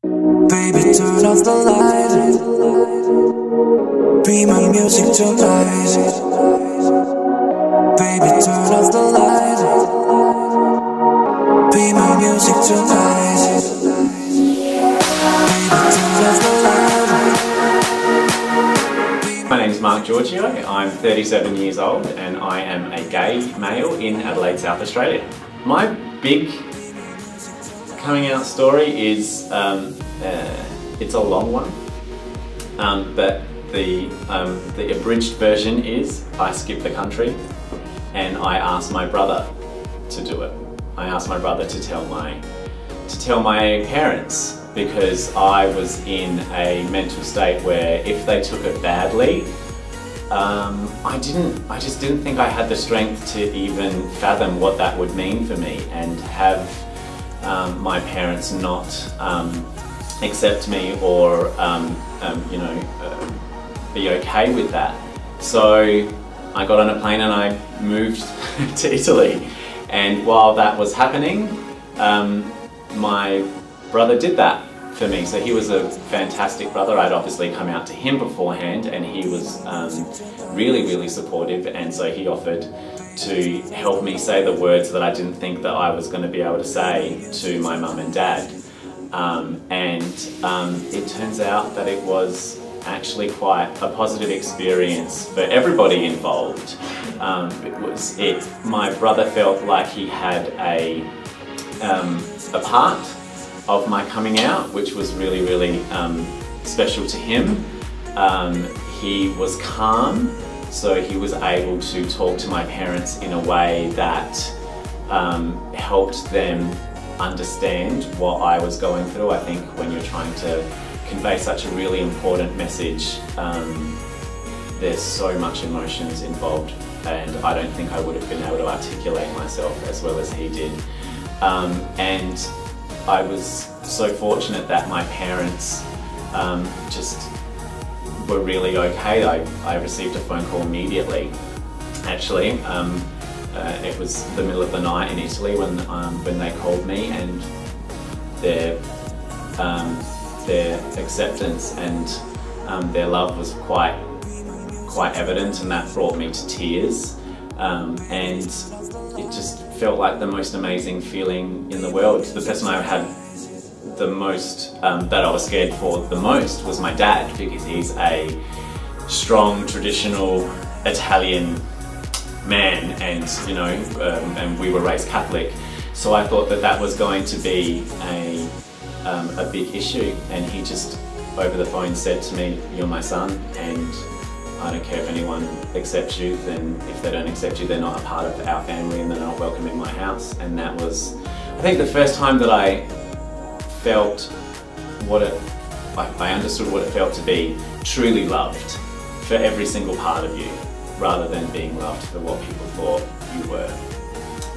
Baby, turn off the light. Be my music tonight. Baby, turn off the light. Be my music tonight. Baby, turn off the light. My name is Mark Giorgio. I'm 37 years old and I am a gay male in Adelaide, South Australia. My big coming out story is it's a long one, but the abridged version is I skipped the country and I asked my brother to do it. I asked my brother to tell my parents, because I was in a mental state where if they took it badly, I just didn't think I had the strength to even fathom what that would mean for me, and have my parents not accept me or be okay with that. So I got on a plane and I moved to Italy, and while that was happening, my brother did that for me. So he was a fantastic brother. I'd obviously come out to him beforehand, and he was really supportive, and so he offered to help me say the words that I didn't think that I was going to be able to say to my mum and dad. It turns out that it was actually quite a positive experience for everybody involved. My brother felt like he had a part of my coming out, which was really special to him. He was calm, so he was able to talk to my parents in a way that helped them understand what I was going through. I think when you're trying to convey such a really important message, there's so much emotions involved, and I don't think I would have been able to articulate myself as well as he did. And I was so fortunate that my parents just were really okay. I received a phone call immediately, actually. It was the middle of the night in Italy when they called me, and their acceptance and their love was quite evident, and that brought me to tears. And it just felt like the most amazing feeling in the world. The person I had the most, that I was scared for the most, was my dad, because he's a strong, traditional Italian man, and and we were raised Catholic, so I thought that that was going to be a big issue, and he just over the phone said to me, "You're my son, and I don't care if anyone accepts you, then if they don't accept you, they're not a part of our family and they're not welcome in my house." And that was, I think, the first time that I felt I understood what it felt to be truly loved for every single part of you, rather than being loved for what people thought you were.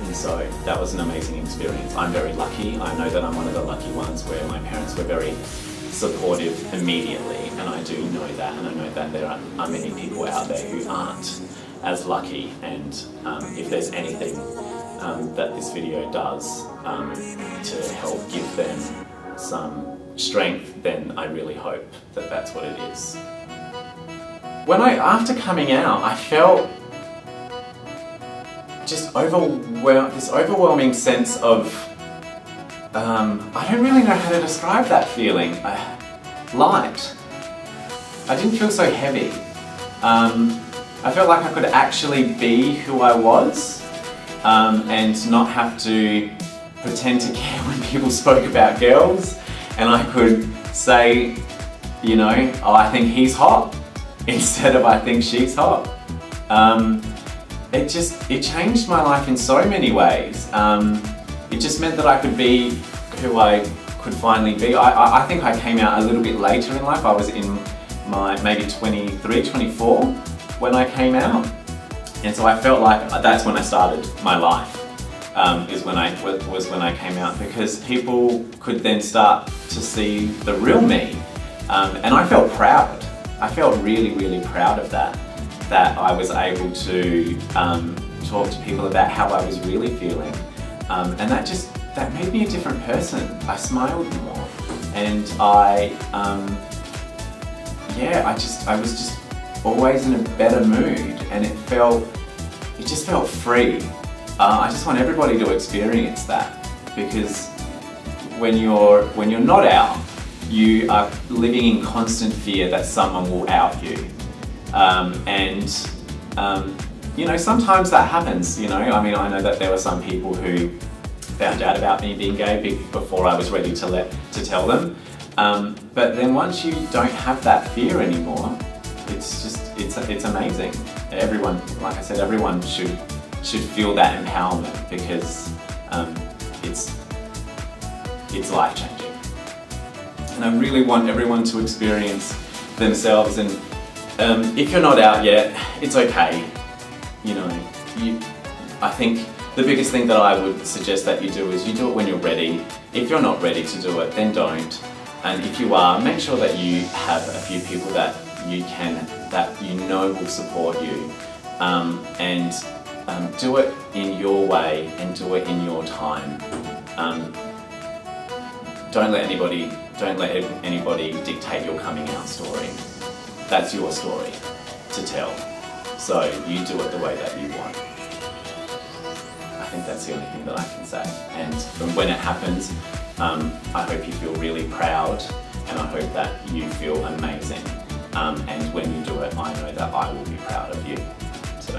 And so that was an amazing experience. I'm very lucky. I know that I'm one of the lucky ones where my parents were very supportive immediately, and I do know that, and I know that there are many people out there who aren't as lucky, and if there's anything that this video does to help give them some strength, then I really hope that that's what it is. After coming out, I felt just this overwhelming sense of, I don't really know how to describe that feeling. Light. I didn't feel so heavy. I felt like I could actually be who I was, and not have to pretend to care when people spoke about girls, and I could say, oh, I think he's hot, instead of I think she's hot. It changed my life in so many ways. It just meant that I could be who I could finally be. I think I came out a little bit later in life. I was in my maybe 23, 24 when I came out. And so I felt like that's when I started my life, was when I came out, because people could then start to see the real me. And I felt proud. I felt really proud of that I was able to talk to people about how I was really feeling. And that made me a different person. I smiled more, and I was just always in a better mood, and it just felt free. I just want everybody to experience that, because when you're not out, you are living in constant fear that someone will out you, you know, sometimes that happens. You know, I mean, I know that there were some people who found out about me being gay before I was ready to tell them. But then once you don't have that fear anymore, it's amazing. Everyone, like I said, everyone should feel that empowerment, because it's life-changing. And I really want everyone to experience themselves, and if you're not out yet, it's okay. You know, I think the biggest thing that I would suggest that you do is you do it when you're ready. If you're not ready to do it, then don't. And if you are, make sure that you have a few people that you know will support you, and do it in your way and do it in your time. Don't let anybody dictate your coming out story. That's your story to tell. So you do it the way that you want. I think that's the only thing that I can say. And when it happens, I hope you feel really proud, and I hope that you feel amazing. And when you do it, I know that I will be proud of you. So